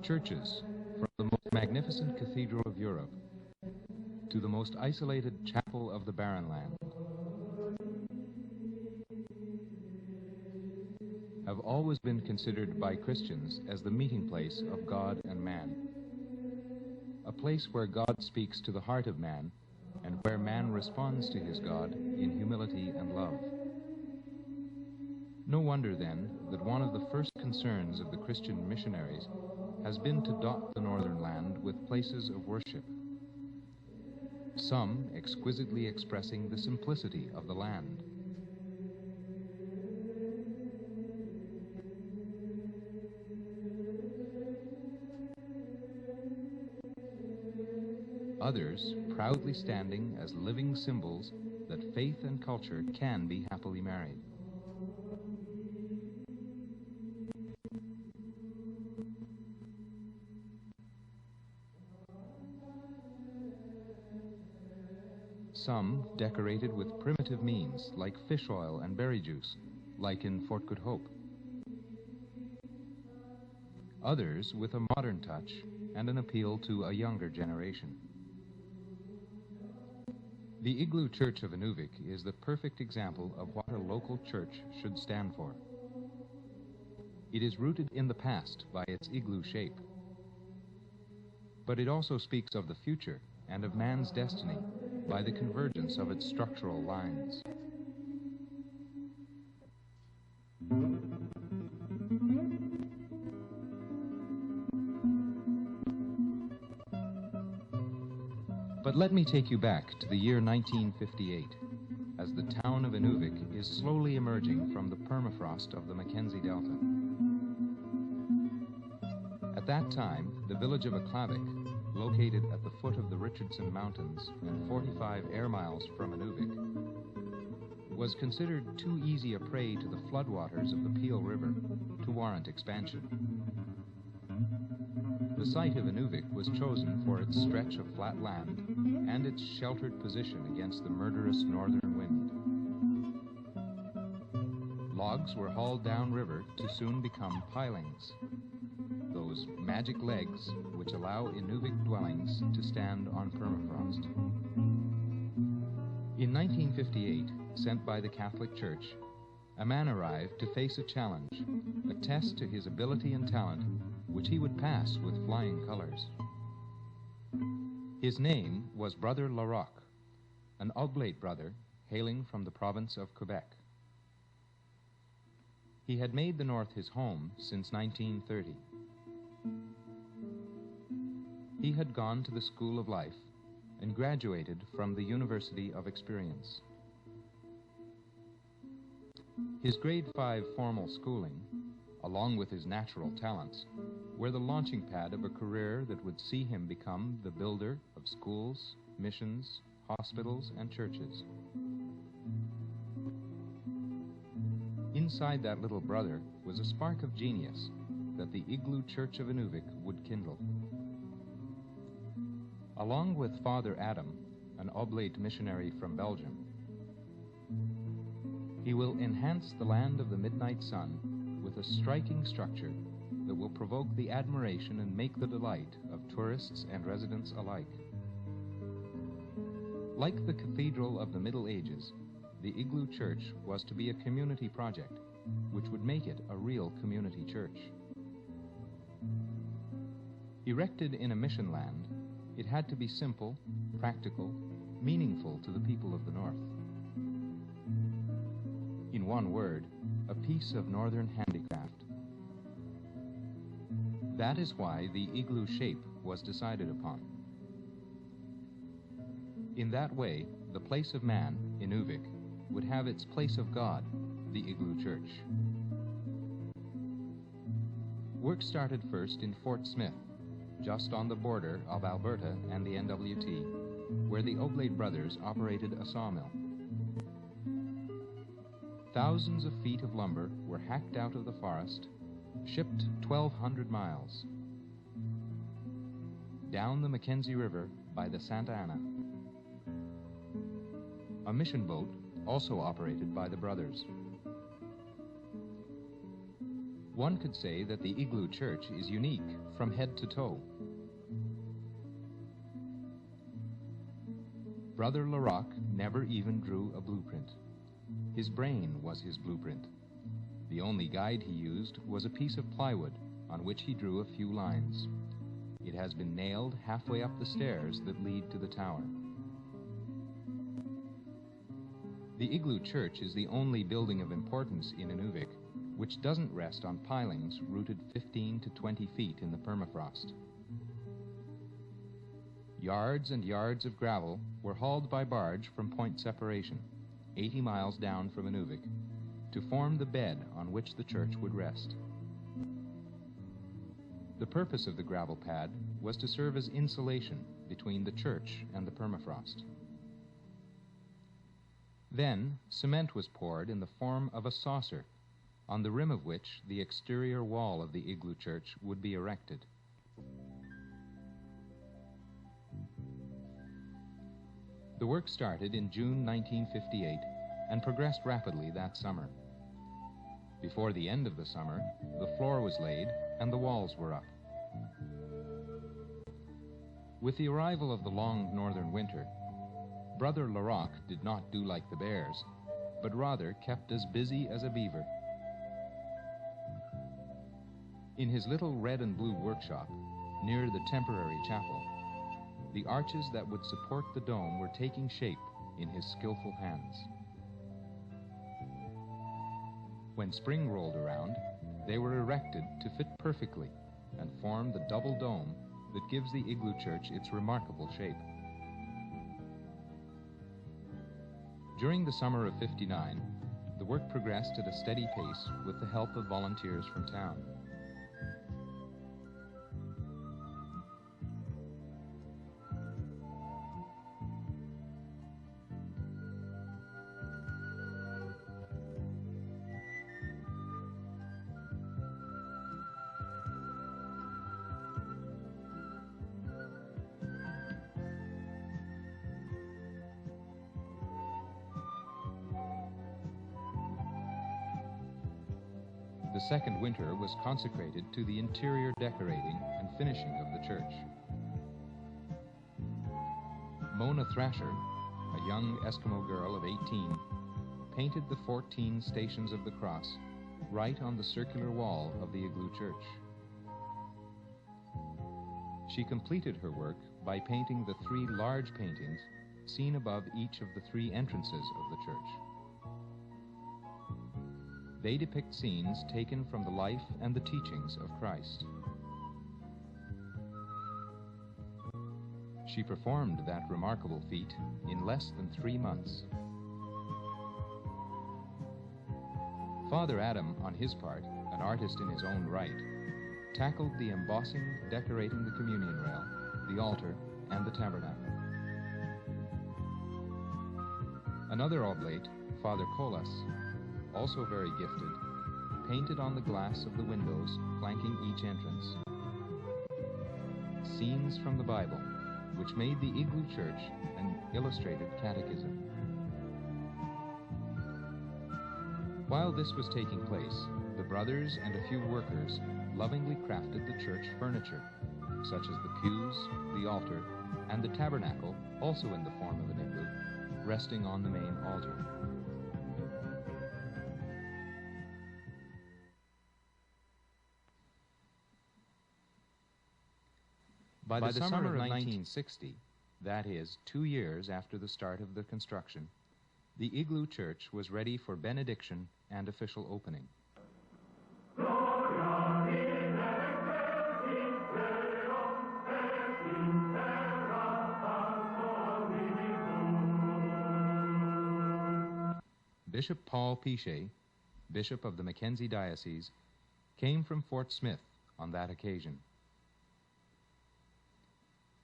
Churches, from the most magnificent cathedral of Europe to the most isolated chapel of the barren land, have always been considered by Christians as the meeting place of God and man, a place where God speaks to the heart of man and where man responds to his God in humility and love. No wonder, then, that one of the first concerns of the Christian missionaries has been to dot the northern land with places of worship, some exquisitely expressing the simplicity of the land. Others proudly standing as living symbols that faith and culture can be happily married. Some decorated with primitive means, like fish oil and berry juice, like in Fort Good Hope. Others with a modern touch and an appeal to a younger generation. The Igloo Church of Inuvik is the perfect example of what a local church should stand for. It is rooted in the past by its igloo shape, but it also speaks of the future and of man's destiny by the convergence of its structural lines. But let me take you back to the year 1958, as the town of Inuvik is slowly emerging from the permafrost of the Mackenzie Delta. At that time, the village of Igloo, located at the foot of the Richardson Mountains and 45 air miles from Inuvik, was considered too easy a prey to the floodwaters of the Peel River to warrant expansion. The site of Inuvik was chosen for its stretch of flat land and its sheltered position against the murderous northern wind. Logs were hauled downriver to soon become pilings, those magic legs which allow Inuvik dwellings to stand on permafrost. In 1958, sent by the Catholic Church, a man arrived to face a challenge, a test to his ability and talent, which he would pass with flying colors. His name was Brother Larocque, an oblate brother hailing from the province of Quebec. He had made the North his home since 1930. He had gone to the School of Life and graduated from the University of Experience. His grade 5 formal schooling, along with his natural talents, were the launching pad of a career that would see him become the builder of schools, missions, hospitals, and churches. Inside that little brother was a spark of genius that the Igloo Church of Inuvik would kindle. Along with Father Adam, an oblate missionary from Belgium, he will enhance the land of the midnight sun with a striking structure that will provoke the admiration and make the delight of tourists and residents alike. Like the Cathedral of the Middle Ages, the Igloo Church was to be a community project, which would make it a real community church. Erected in a mission land, it had to be simple, practical, meaningful to the people of the North. In one word, a piece of northern handicraft. That is why the igloo shape was decided upon. In that way, the place of man, Inuvik, would have its place of God, the Igloo Church. Work started first in Fort Smith, just on the border of Alberta and the NWT, where the Oblate brothers operated a sawmill. Thousands of feet of lumber were hacked out of the forest, shipped 1,200 miles, down the Mackenzie River by the Santa Ana. A mission boat also operated by the brothers. One could say that the Igloo Church is unique from head to toe. Brother Larocque never even drew a blueprint. His brain was his blueprint. The only guide he used was a piece of plywood on which he drew a few lines. It has been nailed halfway up the stairs that lead to the tower. The Igloo Church is the only building of importance in Inuvik which doesn't rest on pilings rooted 15 to 20 feet in the permafrost. Yards and yards of gravel were hauled by barge from Point Separation, 80 miles down from Inuvik, to form the bed on which the church would rest. The purpose of the gravel pad was to serve as insulation between the church and the permafrost. Then, cement was poured in the form of a saucer, on the rim of which the exterior wall of the Igloo Church would be erected. The work started in June 1958 and progressed rapidly that summer. Before the end of the summer, the floor was laid and the walls were up. With the arrival of the long northern winter, Brother Larocque did not do like the bears, but rather kept as busy as a beaver. In his little red and blue workshop, near the temporary chapel, the arches that would support the dome were taking shape in his skillful hands. When spring rolled around, they were erected to fit perfectly and form the double dome that gives the Igloo Church its remarkable shape. During the summer of '59, the work progressed at a steady pace with the help of volunteers from town. The second winter was consecrated to the interior decorating and finishing of the church. Mona Thrasher, a young Eskimo girl of 18, painted the 14 stations of the cross right on the circular wall of the Igloo Church. She completed her work by painting the 3 large paintings seen above each of the 3 entrances of the church. They depict scenes taken from the life and the teachings of Christ. She performed that remarkable feat in less than 3 months. Father Adam, on his part, an artist in his own right, tackled the embossing decorating the communion rail, the altar, and the tabernacle. Another oblate, Father Colas, also very gifted, painted on the glass of the windows flanking each entrance scenes from the Bible, which made the Igloo Church an illustrated catechism. While this was taking place, the brothers and a few workers lovingly crafted the church furniture, such as the pews, the altar, and the tabernacle, also in the form of an igloo, resting on the main altar. By the summer of 1960, that is, 2 years after the start of the construction, the Igloo Church was ready for benediction and official opening. Bishop Paul Pichet, Bishop of the Mackenzie Diocese, came from Fort Smith on that occasion.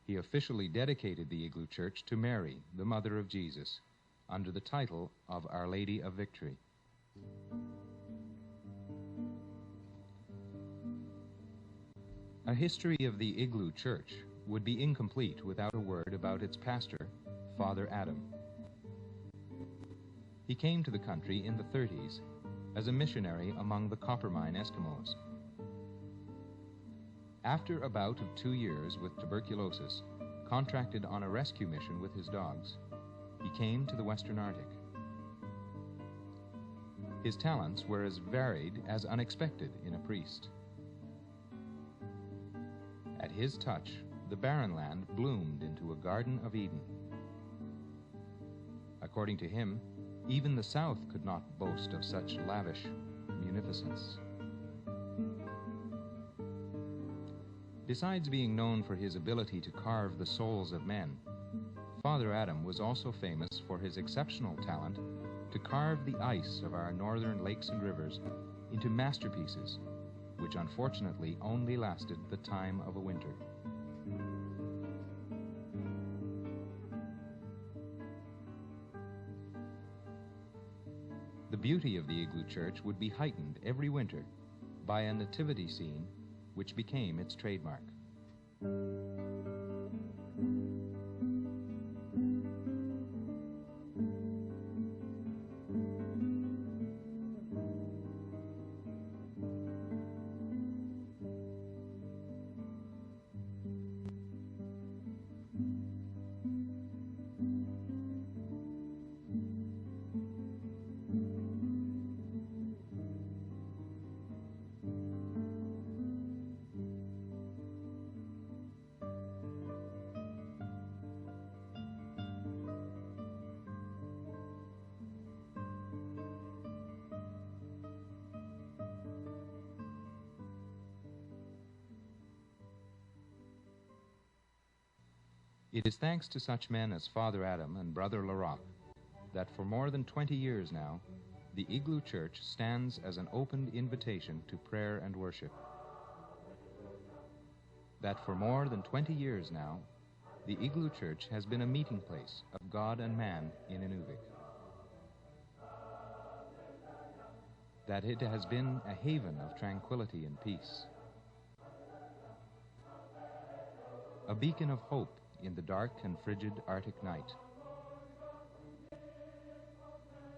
He officially dedicated the Igloo Church to Mary, the Mother of Jesus, under the title of Our Lady of Victory. A history of the Igloo Church would be incomplete without a word about its pastor, Father Adam. He came to the country in the 30s as a missionary among the Coppermine Eskimos. After a bout of 2 years with tuberculosis, contracted on a rescue mission with his dogs, he came to the Western Arctic. His talents were as varied as unexpected in a priest. At his touch, the barren land bloomed into a Garden of Eden. According to him, even the South could not boast of such lavish munificence. Besides being known for his ability to carve the souls of men, Father Adam was also famous for his exceptional talent to carve the ice of our northern lakes and rivers into masterpieces, which unfortunately only lasted the time of a winter. The beauty of the Igloo Church would be heightened every winter by a nativity scene which became its trademark. It is thanks to such men as Father Adam and Brother Larocque that for more than 20 years now, the Igloo Church stands as an open invitation to prayer and worship. That for more than 20 years now, the Igloo Church has been a meeting place of God and man in Inuvik. That it has been a haven of tranquility and peace. A beacon of hope in the dark and frigid Arctic night.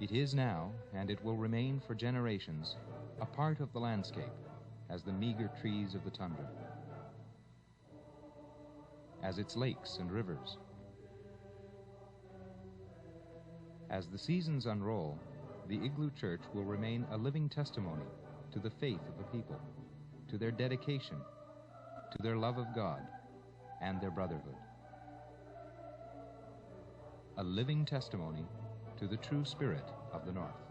It is now, and it will remain for generations, a part of the landscape as the meager trees of the tundra, as its lakes and rivers. As the seasons unroll, the Igloo Church will remain a living testimony to the faith of the people, to their dedication, to their love of God, and their brotherhood. A living testimony to the true spirit of the North.